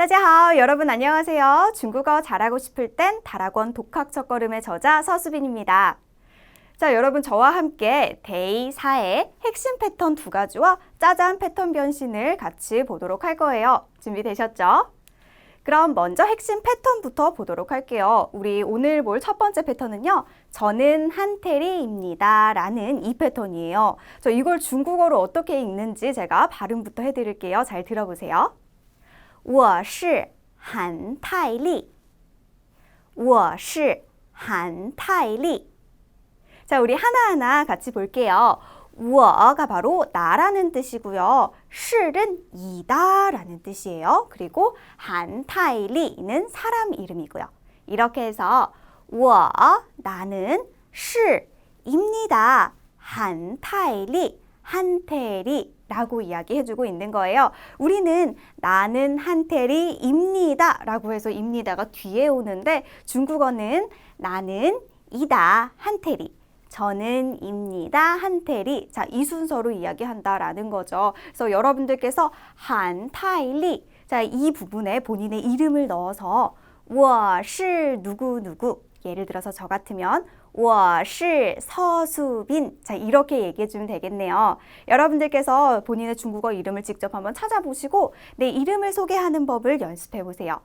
따지하오, 여러분 안녕하세요. 중국어 잘하고 싶을 땐 다락원 독학 첫걸음의 저자 서수빈입니다. 자, 여러분 저와 함께 데이 4의 핵심 패턴 두 가지와 짜잔 패턴 변신을 같이 보도록 할 거예요. 준비되셨죠? 그럼 먼저 핵심 패턴부터 보도록 할게요. 우리 오늘 볼 첫 번째 패턴은요. 저는 한테리입니다 라는 이 패턴이에요. 이걸 중국어로 어떻게 읽는지 제가 발음부터 해드릴게요. 잘 들어보세요. 我是韩泰利我是韩泰利 자, 우리 하나하나 같이 볼게요. 我가 바로 나라는 뜻이고요. 是는 이다 라는 뜻이에요. 그리고 한타일리는 사람 이름이고요. 이렇게 해서 我 나는 是입니다. 한타일리 한테리 라고 이야기해주고 있는 거예요. 우리는 나는 한테리입니다 라고 해서 입니다가 뒤에 오는데 중국어는 나는 이다 한테리 저는 입니다 한테리 자, 이 순서로 이야기한다라는 거죠. 그래서 여러분들께서 한타일리 자, 이 부분에 본인의 이름을 넣어서 我是 누구누구 예를 들어서 저 같으면 我是 서수빈 자, 이렇게 얘기해 주면 되겠네요. 여러분들께서 본인의 중국어 이름을 직접 한번 찾아보시고 내 이름을 소개하는 법을 연습해 보세요.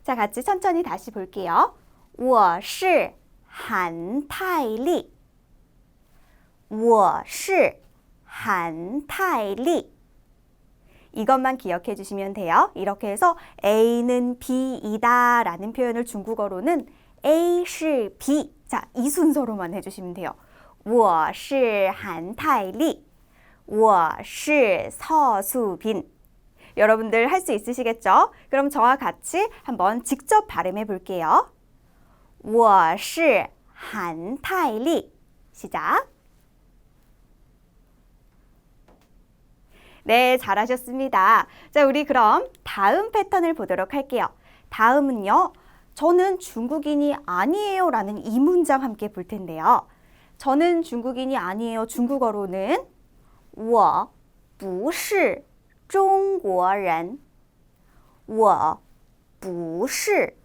자, 같이 천천히 다시 볼게요. 我是 한타일리 我是 한타일리 이것만 기억해 주시면 돼요. 이렇게 해서 A는 B이다 라는 표현을 중국어로는 A 是 B 자, 이 순서로만 해주시면 돼요. 我是韩泰利我是 서수빈 여러분들 할 수 있으시겠죠? 그럼 저와 같이 한번 직접 발음해 볼게요. 我是韩泰利 시작. 네, 잘하셨습니다. 자, 우리 그럼 다음 패턴을 보도록 할게요. 다음은요. 저는 중국인이 아니에요 라는 이 문장 함께 볼 텐데요. 저는 중국인이 아니에요. 중국어로는 我不是中国人我不是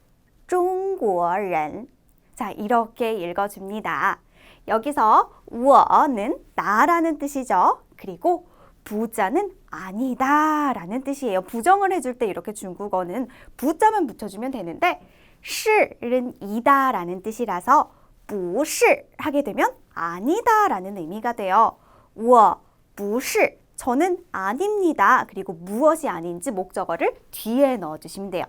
中国人 자, 이렇게 읽어줍니다. 여기서 我는 나라는 뜻이죠. 그리고 부자는 아니다 라는 뜻이에요. 부정을 해줄 때 이렇게 중국어는 부자만 붙여주면 되는데 是는 이다 라는 뜻이라서 不是 하게 되면 아니다 라는 의미가 돼요. 我不是 저는 아닙니다. 그리고 무엇이 아닌지 목적어를 뒤에 넣어주시면 돼요.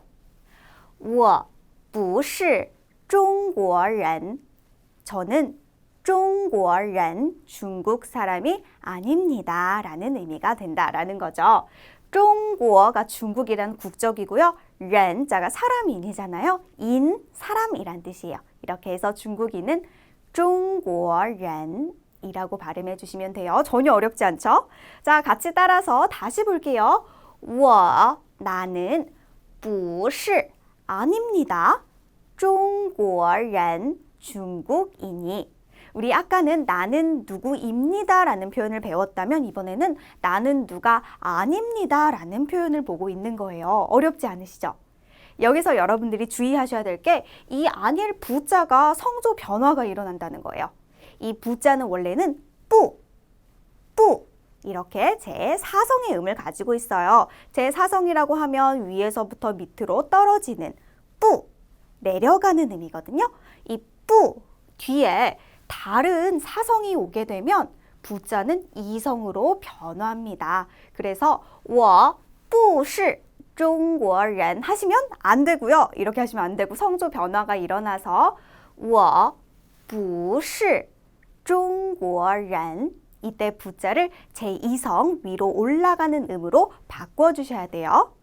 我不是中国人 저는 中国人 중국 사람이 아닙니다 라는 의미가 된다라는 거죠. 中国가 중국이란 국적이고요. 人자가 사람인이잖아요. 인, 사람이란 뜻이에요. 이렇게 해서 중국인은 中国人이라고 발음해 주시면 돼요. 전혀 어렵지 않죠? 자, 같이 따라서 다시 볼게요. 我 나는 不是 아닙니다. 中国人 중국인이 우리 아까는 나는 누구입니다 라는 표현을 배웠다면 이번에는 나는 누가 아닙니다 라는 표현을 보고 있는 거예요. 어렵지 않으시죠? 여기서 여러분들이 주의하셔야 될 게 이 아닐 부자가 성조 변화가 일어난다는 거예요. 이 부자는 원래는 뿌 이렇게 제4성의 음을 가지고 있어요. 제4성이라고 하면 위에서부터 밑으로 떨어지는 뿌 내려가는 의미거든요. 이 뿌 뒤에 다른 사성이 오게 되면 부자는 이성으로 변화합니다. 그래서 我不是中国人 하시면 안 되고요. 이렇게 하시면 안 되고 성조 변화가 일어나서 我不是中国人 이때 부자를 제2성 위로 올라가는 음으로 바꿔주셔야 돼요.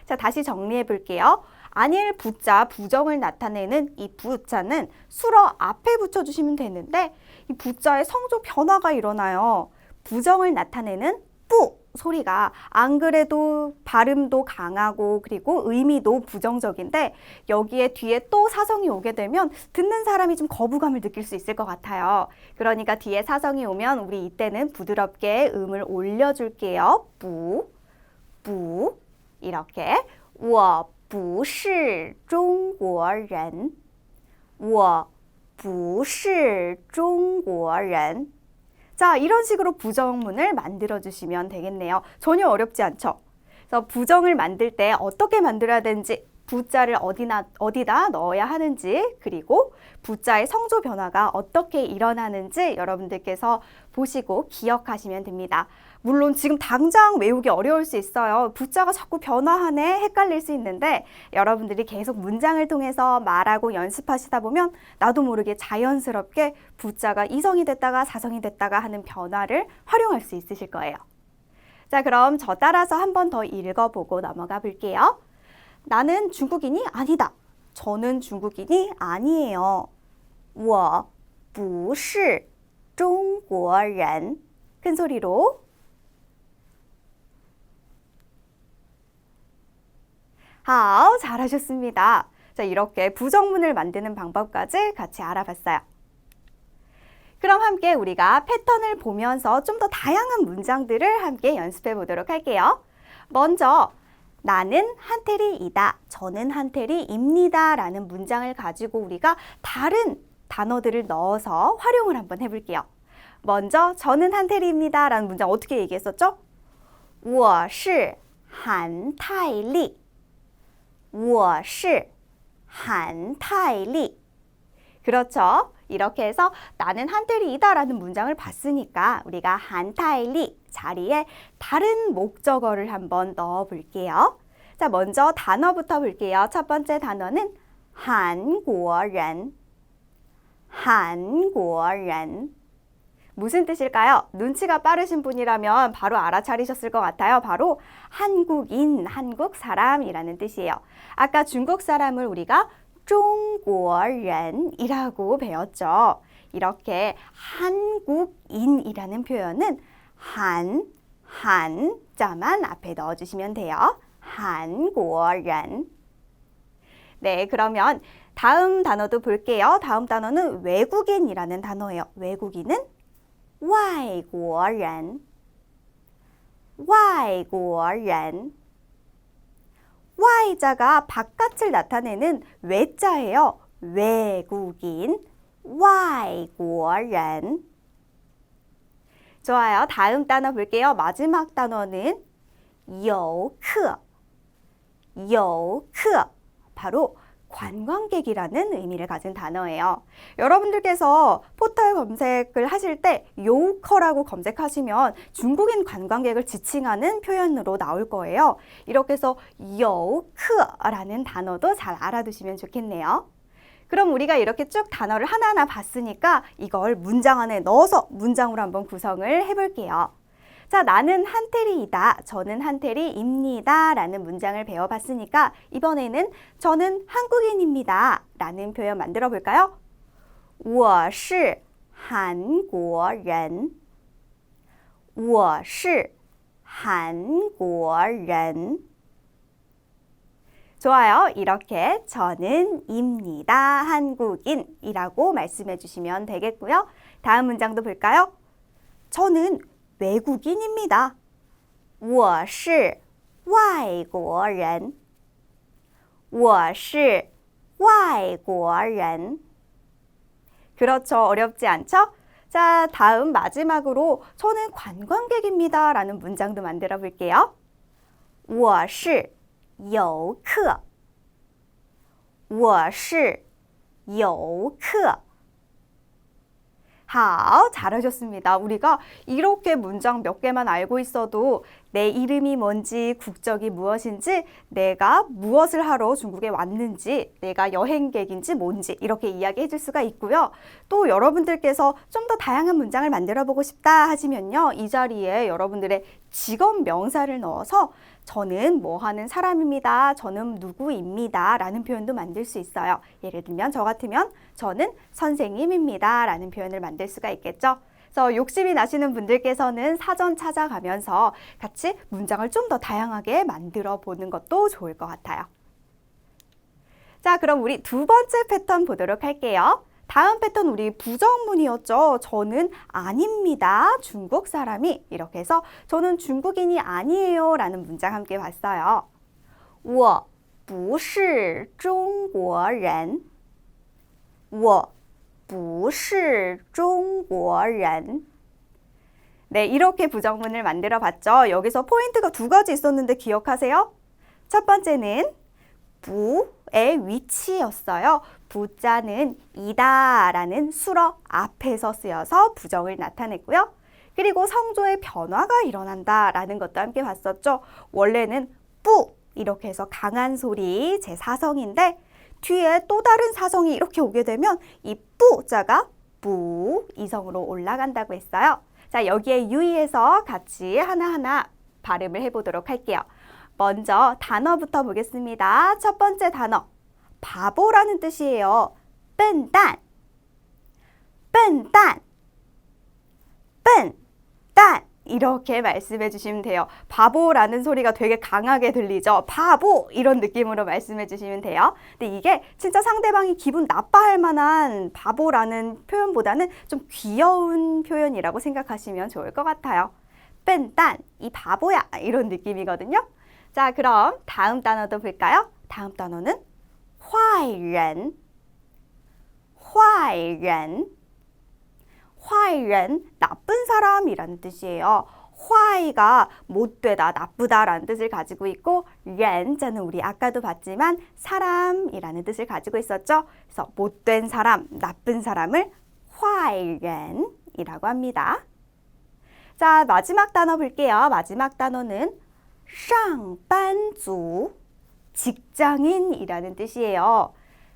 자, 다시 정리해 볼게요. 아닐 부자, 부정을 나타내는 이 부자는 수러 앞에 붙여주시면 되는데 이 부자의 성조 변화가 일어나요. 부정을 나타내는 뿌 소리가 안 그래도 발음도 강하고 그리고 의미도 부정적인데 여기에 뒤에 또 사성이 오게 되면 듣는 사람이 좀 거부감을 느낄 수 있을 것 같아요. 그러니까 뒤에 사성이 오면 우리 이때는 부드럽게 음을 올려줄게요. 뿌 이렇게 我不是中国人我不是中国人자, 이런 식으로 부정문을 만들어 주시면 되겠네요. 전혀 어렵지 않죠? 그래서 부정을 만들 때 어떻게 만들어야 되는지, 부자를 어디다 넣어야 하는지, 그리고 부자의 성조 변화가 어떻게 일어나는지 여러분들께서 보시고 기억하시면 됩니다. 물론 지금 당장 외우기 어려울 수 있어요. 부자가 자꾸 변화하네 헷갈릴 수 있는데 여러분들이 계속 문장을 통해서 말하고 연습하시다 보면 나도 모르게 자연스럽게 부자가 이성이 됐다가 사성이 됐다가 하는 변화를 활용할 수 있으실 거예요. 자, 그럼 저 따라서 한 번 더 읽어보고 넘어가 볼게요. 나는 중국인이 아니다. 저는 중국인이 아니에요. 我不是中国人 큰 소리로 잘하셨습니다. 자, 이렇게 부정문을 만드는 방법까지 같이 알아봤어요. 그럼 함께 우리가 패턴을 보면서 좀 더 다양한 문장들을 함께 연습해 보도록 할게요. 먼저 나는 한테리이다. 저는 한테리입니다. 라는 문장을 가지고 우리가 다른 단어들을 넣어서 활용을 한번 해볼게요. 먼저 저는 한테리입니다. 라는 문장 어떻게 얘기했었죠? 我是韩泰利我是韩泰利 그렇죠? 이렇게 해서 나는 한테리이다 라는 문장을 봤으니까 우리가 한타일리 자리에 다른 목적어를 한번 넣어 볼게요. 자, 먼저 단어부터 볼게요. 첫 번째 단어는 한국인. 한국인. 무슨 뜻일까요? 눈치가 빠르신 분이라면 바로 알아차리셨을 것 같아요. 바로 한국인, 한국 사람이라는 뜻이에요. 아까 중국 사람을 우리가 中国人이라고 배웠죠. 이렇게 한국인이라는 표현은 한자만 앞에 넣어주시면 돼요. 한국인. 네, 그러면 다음 단어도 볼게요. 다음 단어는 외국인이라는 단어예요. 외국인은 外国人. 外国人. Y자가 바깥을 나타내는 외자예요. 외국인, 外国人. 좋아요. 다음 단어 볼게요. 마지막 단어는 游客. 游客. 바로 관광객이라는 의미를 가진 단어예요. 여러분들께서 포털 검색을 하실 때 요커라고 검색하시면 중국인 관광객을 지칭하는 표현으로 나올 거예요. 이렇게 해서 요크라는 단어도 잘 알아두시면 좋겠네요. 그럼 우리가 이렇게 쭉 단어를 하나하나 봤으니까 이걸 문장 안에 넣어서 문장으로 한번 구성을 해볼게요. 자, 나는 한테리이다. 저는 한테리입니다. 라는 문장을 배워봤으니까 이번에는 저는 한국인입니다. 라는 표현 만들어 볼까요? 我是韩国人我是韩国人 좋아요. 이렇게 저는 입니다. 한국인이라고 말씀해 주시면 되겠고요. 다음 문장도 볼까요? 저는 외국인입니다. 我是外国人我是外国人 그렇죠. 어렵지 않죠? 자, 다음 마지막으로 저는 관광객입니다. 라는 문장도 만들어 볼게요. 我是游客我是游客 잘하셨습니다. 우리가 이렇게 문장 몇 개만 알고 있어도 내 이름이 뭔지, 국적이 무엇인지, 내가 무엇을 하러 중국에 왔는지, 내가 여행객인지 뭔지 이렇게 이야기해 줄 수가 있고요. 또 여러분들께서 좀 더 다양한 문장을 만들어 보고 싶다 하시면요. 이 자리에 여러분들의 직업 명사를 넣어서 저는 뭐 하는 사람입니다. 저는 누구입니다. 라는 표현도 만들 수 있어요. 예를 들면 저 같으면 저는 선생님입니다. 라는 표현을 만들 수가 있겠죠. 그래서 욕심이 나시는 분들께서는 사전 찾아가면서 같이 문장을 좀 더 다양하게 만들어 보는 것도 좋을 것 같아요. 자, 그럼 우리 두 번째 패턴 보도록 할게요. 다음 패턴 우리 부정문이었죠. 저는 아닙니다. 중국 사람이 이렇게 해서 저는 중국인이 아니에요. 라는 문장 함께 봤어요. 我不是中国人我不是中国人네, 이렇게 부정문을 만들어 봤죠. 여기서 포인트가 두 가지 있었는데 기억하세요? 첫 번째는 부의 위치였어요. 부자는 이다라는 수러 앞에서 쓰여서 부정을 나타냈고요. 그리고 성조의 변화가 일어난다라는 것도 함께 봤었죠. 원래는 뿌 이렇게 해서 강한 소리 제4성인데 뒤에 또 다른 사성이 이렇게 오게 되면 이 뿌자가 뿌 이성으로 올라간다고 했어요. 자, 여기에 유의해서 같이 하나하나 발음을 해보도록 할게요. 먼저 단어부터 보겠습니다. 첫 번째 단어, 바보라는 뜻이에요. 笨蛋, 笨蛋, 笨蛋 이렇게 말씀해 주시면 돼요. 바보라는 소리가 되게 강하게 들리죠. 바보 이런 느낌으로 말씀해 주시면 돼요. 근데 이게 진짜 상대방이 기분 나빠할 만한 바보라는 표현보다는 좀 귀여운 표현이라고 생각하시면 좋을 것 같아요. 笨蛋, 이 바보야 이런 느낌이거든요. 자, 그럼 다음 단어도 볼까요? 다음 단어는 坏人, 坏人. 坏人, 나쁜 사람이라는 뜻이에요. 坏가 못되다, 나쁘다라는 뜻을 가지고 있고 人자는 우리 아까도 봤지만 사람이라는 뜻을 가지고 있었죠. 그래서 못된 사람, 나쁜 사람을 坏人이라고 합니다. 자, 마지막 단어 볼게요. 마지막 단어는 上班族, 직장인이라는 뜻이에요.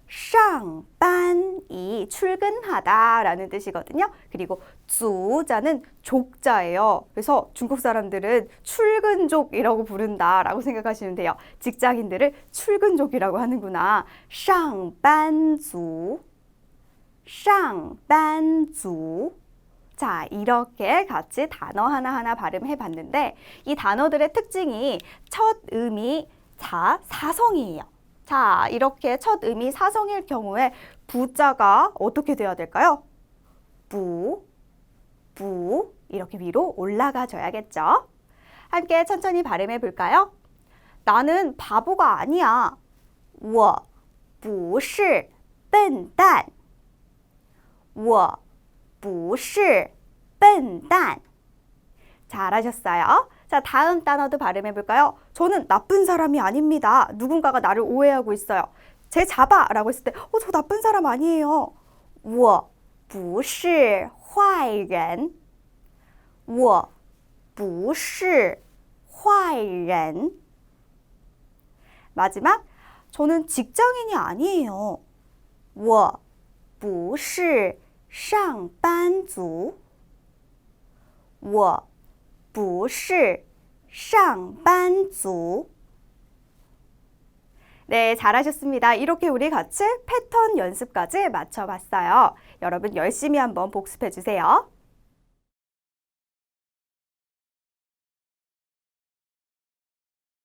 上班이 출근하다라는 뜻이거든요. 그리고 주자는 족자예요. 그래서 중국 사람들은 출근족이라고 부른다라고 생각하시면 돼요. 직장인들을 출근족이라고 하는구나. 上班族, 上班族. 자, 이렇게 같이 단어 하나하나 발음해 봤는데 이 단어들의 특징이 첫 음이 사성이에요. 자, 이렇게 첫 음이 사성일 경우에 부자가 어떻게 돼야 될까요? 부 이렇게 위로 올라가 줘야겠죠. 함께 천천히 발음해 볼까요? 나는 바보가 아니야. 我不是笨蛋我不是笨蛋 잘하셨어요. 자, 다음 단어도 발음해 볼까요? 저는 나쁜 사람이 아닙니다. 누군가가 나를 오해하고 있어요. 쟤 잡아! 라고 했을 때 저 나쁜 사람 아니에요. 我不是坏人我不是坏人 마지막, 저는 직장인이 아니에요. 我不是上班族我不是上班族 네, 잘하셨습니다. 이렇게 우리 같이 패턴 연습까지 맞춰봤어요. 여러분 열심히 한번 복습해 주세요.